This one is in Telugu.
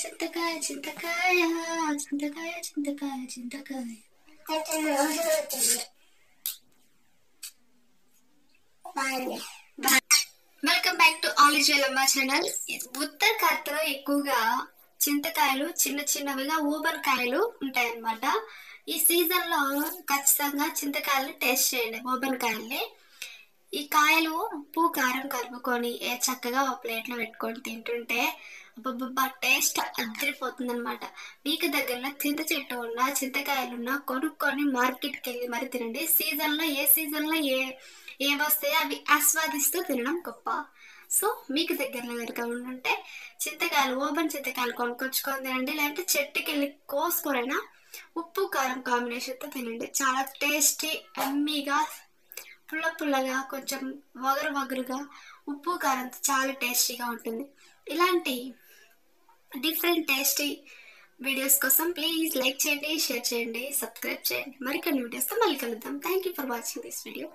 చింతకాయ చింతకాయ చింతకాయ చింతకాయ చింతకాయ. వెల్కమ్ బ్యాక్ టు ఆలిజ్ వెలమ్మ ఛానల్. ఉత్తరాఖండ్లో ఎక్కువగా చింతకాయలు చిన్న చిన్నవిగా ఊబర్ కాయలు ఉంటాయన్నమాట. ఈ సీజన్ లో ఖచ్చితంగా చింతకాయలు టేస్ట్ చేయండి. ఊబర్ కాయల్ని ఈ కాయలు ఉప్పు కారం కలుపుకొని చక్కగా ఒక ప్లేట్లో పెట్టుకొని తింటుంటే అబ్బబ్బా టేస్ట్ అదిరిపోతుంది అనమాట. మీకు దగ్గరలో చింత చెట్టు ఉన్నా చింతకాయలున్నా కొనుక్కొని మార్కెట్కి వెళ్ళి మరి తినండి. సీజన్లో ఏ వస్తాయో అవి ఆస్వాదిస్తూ తినడం గొప్ప. సో మీకు దగ్గరలో కనుక ఉంటే చింతకాయలు ఓపెన్ చింతకాయలు కొనుక్కొచ్చుకొని తినండి, లేదంటే చెట్టుకి వెళ్ళి కోసుకొరైనా ఉప్పు కారం కాంబినేషన్తో తినండి. చాలా టేస్టీ ఎమ్మీగా పుల్ల పుల్లగా కొంచెం వగరుగా ఉప్పు కారంతో చాలా టేస్టీగా ఉంటుంది. ఇలాంటి డిఫరెంట్ టేస్టీ వీడియోస్ కోసం ప్లీజ్ లైక్ చేయండి, షేర్ చేయండి, సబ్స్క్రైబ్ చేయండి. మరికొన్ని వీడియోస్తో మళ్ళీ కలుద్దాం. Thank you for watching this video.